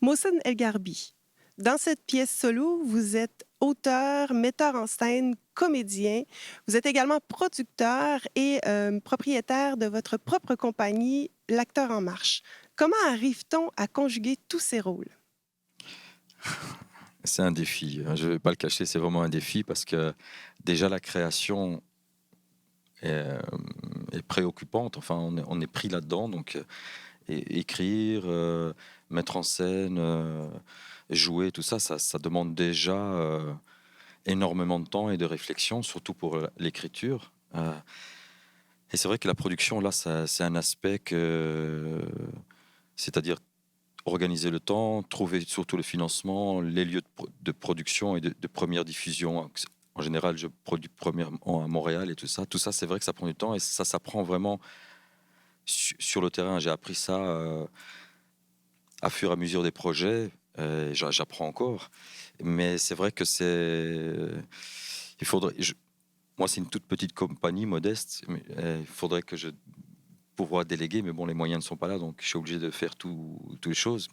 Mohsen El Garbi, dans cette pièce solo, vous êtes auteur, metteur en scène, comédien. Vous êtes également producteur et propriétaire de votre propre compagnie, L'Acteur en Marche. Comment arrive-t-on à conjuguer tous ces rôles? C'est un défi, hein, je ne vais pas le cacher, c'est vraiment un défi parce que déjà la création est préoccupante, enfin on est pris là-dedans, donc écrire, mettre en scène, jouer, tout ça, ça demande déjà énormément de temps et de réflexion, surtout pour l'écriture. Et c'est vrai que la production, là, c'est un aspect c'est-à-dire organiser le temps, trouver surtout le financement, les lieux de production et de première diffusion. En général, je produis premièrement à Montréal et tout ça. Tout ça, c'est vrai que ça prend du temps et ça s'apprend vraiment sur le terrain. J'ai appris ça à fur et à mesure des projets. J'apprends encore. Mais c'est vrai que il faudrait. Moi, c'est une toute petite compagnie modeste. Mais, il faudrait que je pouvoir déléguer, mais bon, les moyens ne sont pas là, donc je suis obligé de faire toutes les choses.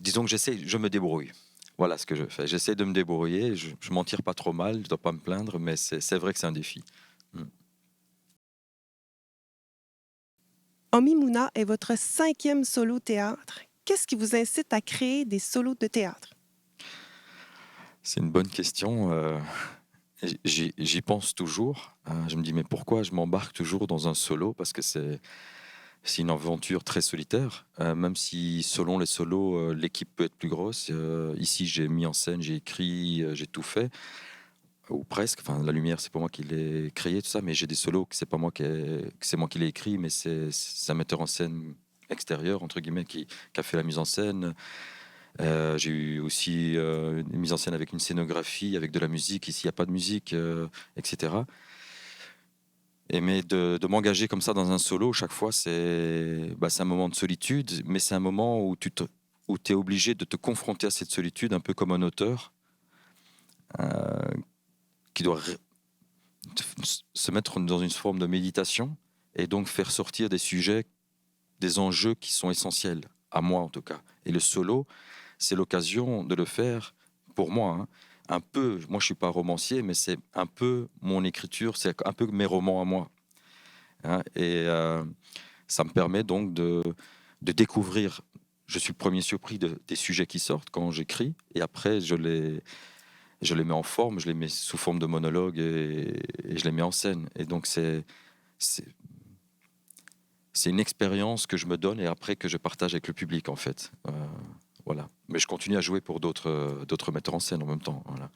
Disons que je me débrouille. Voilà ce que je fais. J'essaie de me débrouiller. Je m'en tire pas trop mal. Je ne dois pas me plaindre, mais c'est vrai que c'est un défi. Mm. Omi Mouna est votre cinquième solo théâtre. Qu'est-ce qui vous incite à créer des solos de théâtre? C'est une bonne question. J'y pense toujours. Je me dis, mais pourquoi je m'embarque toujours dans un solo? Parce que c'est une aventure très solitaire. Même si, selon les solos, l'équipe peut être plus grosse. Ici, j'ai mis en scène, j'ai écrit, j'ai tout fait. Ou presque. Enfin, la lumière, c'est pas moi qui l'ai créé, tout ça. Mais j'ai des solos que c'est pas moi que c'est moi qui l'ai écrit, mais c'est un metteur en scène extérieur, entre guillemets, qui a fait la mise en scène. J'ai eu aussi une mise en scène avec une scénographie, avec de la musique. Ici, il n'y a pas de musique, etc. Mais de m'engager comme ça dans un solo, chaque fois, c'est un moment de solitude, mais c'est un moment où tu es obligé de te confronter à cette solitude, un peu comme un auteur euh, qui doit se mettre dans une forme de méditation et donc faire sortir des sujets, des enjeux qui sont essentiels, à moi en tout cas. Et le solo, c'est l'occasion de le faire pour moi, hein. Un peu, moi je suis pas romancier, mais c'est un peu mon écriture, c'est un peu mes romans à moi, hein. Ça me permet donc de découvrir. Je suis le premier surpris des sujets qui sortent quand j'écris, et après je les mets en forme, je les mets sous forme de monologue et je les mets en scène. Et donc c'est c'est une expérience que je me donne et après que je partage avec le public en fait. Voilà. Mais je continue à jouer pour d'autres metteurs en scène en même temps. Voilà.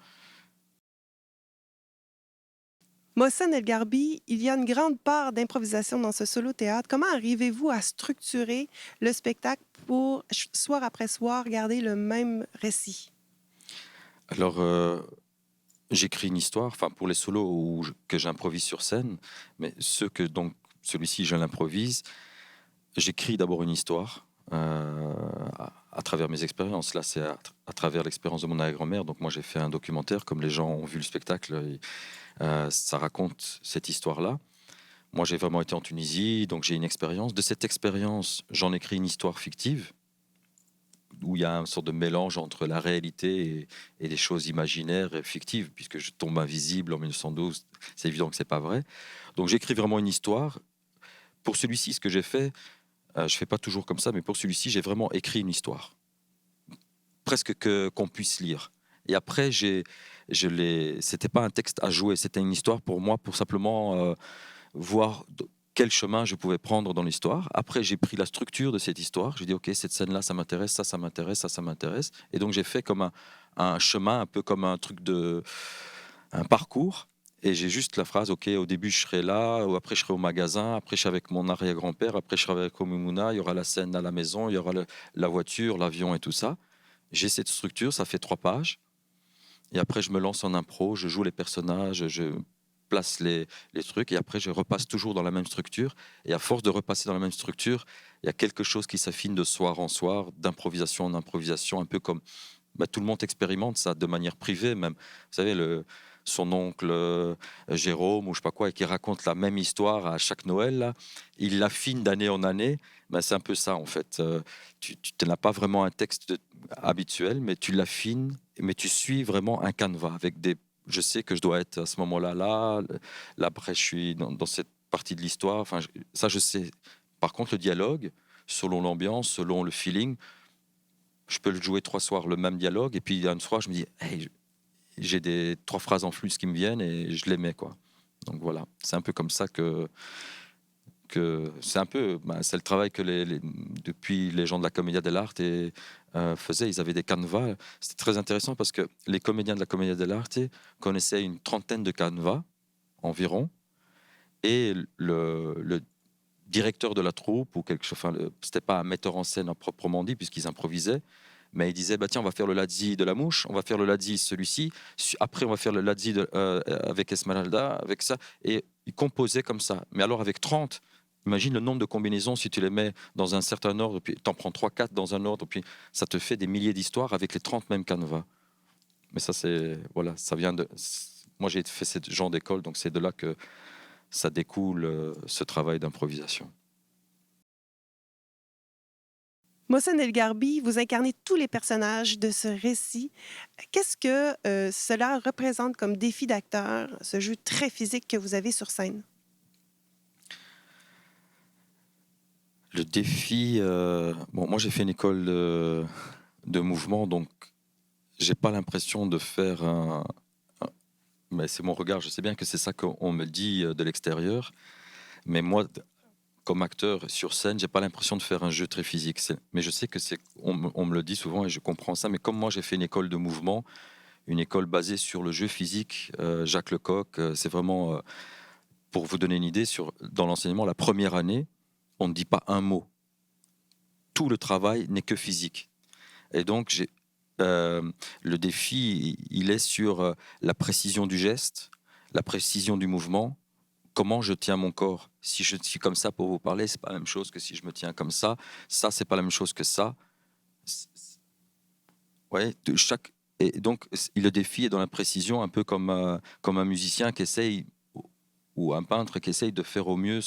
Mohsen El Garbi, il y a une grande part d'improvisation dans ce solo théâtre. Comment arrivez-vous à structurer le spectacle pour, soir après soir, garder le même récit? Alors j'écris une histoire, enfin pour les solos que j'improvise sur scène, mais celui-ci je l'improvise. J'écris d'abord une histoire à travers mes expériences. Là, c'est à travers l'expérience de mon arrière-grand-mère. Donc moi, j'ai fait un documentaire, comme les gens ont vu le spectacle. Ça raconte cette histoire-là. Moi, j'ai vraiment été en Tunisie, donc j'ai une expérience. De cette expérience, j'en écris une histoire fictive, où il y a une sorte de mélange entre la réalité et des choses imaginaires et fictives, puisque je tombe invisible en 1912. C'est évident que c'est pas vrai. Donc j'écris vraiment une histoire. Pour celui-ci, ce que j'ai fait, je fais pas toujours comme ça, mais pour celui-ci, j'ai vraiment écrit une histoire, presque qu'on puisse lire. Et après, c'était pas un texte à jouer, c'était une histoire pour moi, pour simplement voir quel chemin je pouvais prendre dans l'histoire. Après, j'ai pris la structure de cette histoire. J'ai dit, OK, cette scène-là, ça m'intéresse, ça m'intéresse, ça m'intéresse. Et donc, j'ai fait comme un chemin, un peu comme un parcours. Et j'ai juste la phrase, OK, au début, je serai là, ou après, je serai au magasin, après, je serai avec mon arrière-grand-père, après, je serai avec Omimouna, il y aura la scène à la maison, il y aura la voiture, l'avion et tout ça. J'ai cette structure, ça fait 3 pages. Et après, je me lance en impro, je joue les personnages, je place les trucs, et après, je repasse toujours dans la même structure. Et à force de repasser dans la même structure, il y a quelque chose qui s'affine de soir en soir, d'improvisation en improvisation, un peu comme tout le monde expérimente ça de manière privée même. Vous savez, son oncle Jérôme ou je sais pas quoi, et qui raconte la même histoire à chaque Noël, là, il l'affine d'année en année. C'est un peu ça en fait. Tu n'as pas vraiment un texte habituelle, mais tu l'affines, mais tu suis vraiment un canevas avec des. Je sais que je dois être à ce moment-là, là après je suis dans cette partie de l'histoire. Enfin, ça je sais. Par contre, le dialogue, selon l'ambiance, selon le feeling, je peux le jouer 3 soirs le même dialogue, et puis un soir je me dis, hey, j'ai des 3 phrases en flux qui me viennent et je les mets quoi. Donc voilà, c'est un peu comme ça que c'est un peu, c'est le travail que depuis les gens de la Commedia dell'arte faisaient. Ils avaient des canevas. C'était très intéressant parce que les comédiens de la Commedia dell'arte connaissaient une trentaine de canevas environ, et le directeur de la troupe ou quelque chose, enfin, c'était pas un metteur en scène à proprement dit puisqu'ils improvisaient, mais il disait bah tiens, on va faire le Lazzi de la mouche, on va faire le Lazzi celui-ci, après on va faire le Lazzi avec Esmeralda, avec ça, et il composait comme ça. Mais alors avec 30, imagine le nombre de combinaisons si tu les mets dans un certain ordre, puis tu en prends 3 4 dans un ordre, puis ça te fait des milliers d'histoires avec les 30 mêmes canevas. Mais ça c'est voilà, ça vient de moi j'ai fait ce genre d'école, donc c'est de là que ça découle ce travail d'improvisation. Mohsen El Garbi, vous incarnez tous les personnages de ce récit. Qu'est-ce que cela représente comme défi d'acteur, ce jeu très physique que vous avez sur scène? Le défi, bon, moi j'ai fait une école de mouvement, donc j'ai pas l'impression de faire mais c'est mon regard, je sais bien que c'est ça qu'on me dit de l'extérieur, mais moi, comme acteur sur scène, j'ai pas l'impression de faire un jeu très physique. Mais je sais que on me le dit souvent et je comprends ça, mais comme moi j'ai fait une école de mouvement, une école basée sur le jeu physique, Jacques Lecoq, c'est vraiment, pour vous donner une idée, dans l'enseignement, la première année, on ne dit pas un mot. Tout le travail n'est que physique. Et donc, le défi, il est sur la précision du geste, la précision du mouvement, comment je tiens mon corps. Si je suis comme ça pour vous parler, c'est pas la même chose que si je me tiens comme ça. Ça, c'est pas la même chose que ça. Ouais, et donc, le défi est dans la précision, un peu comme un musicien qui essaye, ou un peintre qui essaye de faire au mieux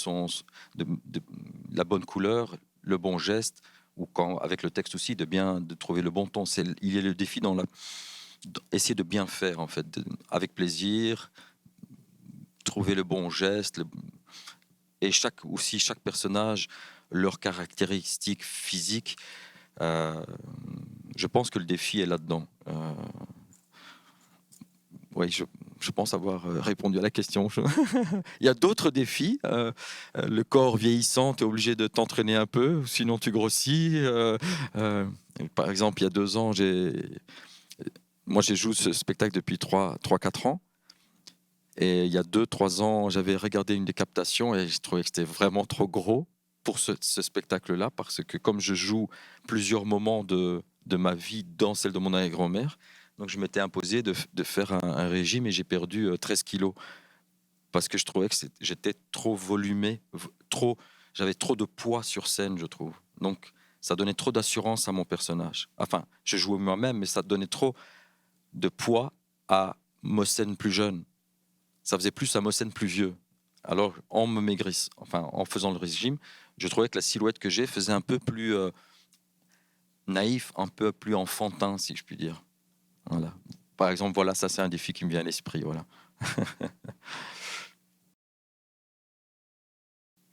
la bonne couleur, le bon geste, ou avec le texte aussi, de trouver le bon ton. Il y a le défi essayer de bien faire, en fait, avec plaisir, trouver le bon geste, et chaque personnage, leurs caractéristiques physiques. Je pense que le défi est là-dedans. Oui, je pense avoir répondu à la question. Il y a d'autres défis. Le corps vieillissant, tu es obligé de t'entraîner un peu, sinon tu grossis. Par exemple, il y a 2 ans, moi j'ai joué ce spectacle depuis 3-4 ans. Et il y a 2-3 ans, j'avais regardé une des captations et je trouvais que c'était vraiment trop gros pour ce spectacle-là, parce que comme je joue plusieurs moments de ma vie dans celle de mon arrière-grand-mère, donc je m'étais imposé de faire un régime, et j'ai perdu 13 kilos parce que je trouvais que j'étais trop volumé, j'avais trop de poids sur scène, je trouve. Donc ça donnait trop d'assurance à mon personnage. Enfin, je jouais moi-même, mais ça donnait trop de poids à Mohsen plus jeune. Ça faisait plus à Mohsen plus vieux. Alors, en faisant le régime, je trouvais que la silhouette que j'ai faisait un peu plus naïf, un peu plus enfantin, si je puis dire. Voilà. Par exemple, voilà, ça c'est un défi qui me vient à l'esprit. Voilà.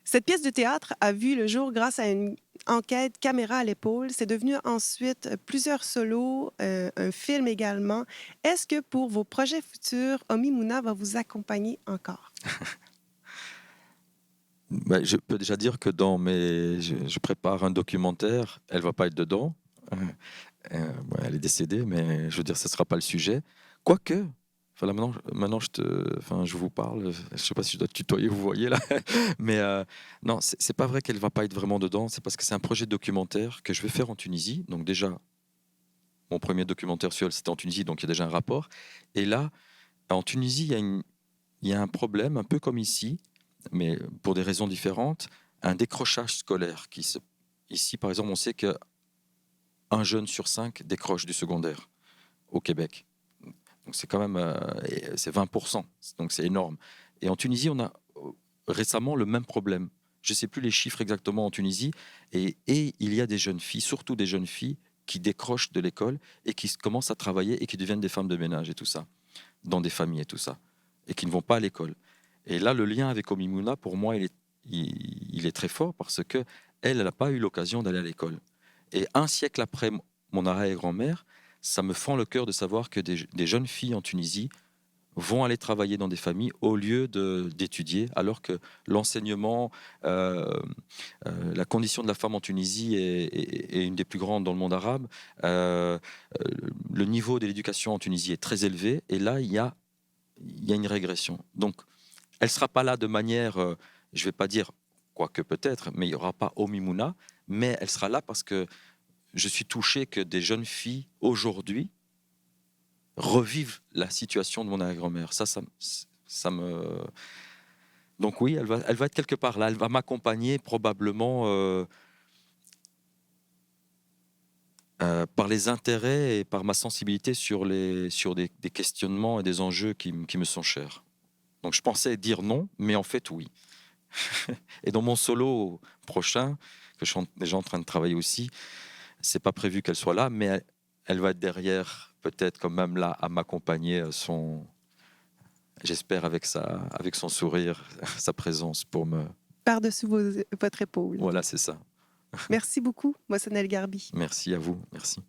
Cette pièce de théâtre a vu le jour grâce à une enquête caméra à l'épaule. C'est devenu ensuite plusieurs solos, un film également. Est-ce que pour vos projets futurs, Omi Mouna va vous accompagner encore? Ben, je peux déjà dire que je prépare un documentaire. Elle va pas être dedans. Ouais, elle est décédée, mais je veux dire, ce sera pas le sujet. Quoique, enfin, là, maintenant je vous parle. Je sais pas si je dois tutoyer, vous voyez là, mais non, c'est pas vrai qu'elle va pas être vraiment dedans. C'est parce que c'est un projet de documentaire que je vais faire en Tunisie. Donc déjà, mon premier documentaire sur elle, c'était en Tunisie, donc il y a déjà un rapport. Et là, en Tunisie, il y a un problème, un peu comme ici, mais pour des raisons différentes, un décrochage scolaire. Ici, par exemple, on sait que un jeune sur 5 décroche du secondaire au Québec. Donc c'est quand même c'est 20%, donc c'est énorme. Et en Tunisie, on a récemment le même problème. Je ne sais plus les chiffres exactement en Tunisie, et il y a des jeunes filles, surtout des jeunes filles, qui décrochent de l'école et qui commencent à travailler et qui deviennent des femmes de ménage et tout ça, dans des familles et tout ça, et qui ne vont pas à l'école. Et là, le lien avec Omimouna, pour moi, il est très fort parce que elle n'a pas eu l'occasion d'aller à l'école. Et un siècle après mon arrière-grand-mère, ça me fend le cœur de savoir que des jeunes filles en Tunisie vont aller travailler dans des familles au lieu d'étudier, alors que l'enseignement, euh, la condition de la femme en Tunisie est une des plus grandes dans le monde arabe. Euh, le niveau de l'éducation en Tunisie est très élevé, et là, il y a une régression. Donc, elle ne sera pas là de manière, je ne vais pas dire, quoique peut-être, mais il n'y aura pas Omimouna, mais elle sera là parce que je suis touché que des jeunes filles, aujourd'hui, revivent la situation de mon arrière-grand-mère. Ça me... Donc oui, elle va être quelque part là. Elle va m'accompagner probablement par les intérêts et par ma sensibilité sur des questionnements et des enjeux qui me sont chers. Donc je pensais dire non, mais en fait oui. Et dans mon solo prochain, que je suis déjà en train de travailler aussi, c'est pas prévu qu'elle soit là, mais elle va être derrière, peut-être quand même là, à m'accompagner, j'espère avec son sourire, sa présence pour me... Par-dessus votre épaule. Voilà, c'est ça. Merci beaucoup, Mossène El Garbi. Merci à vous, merci.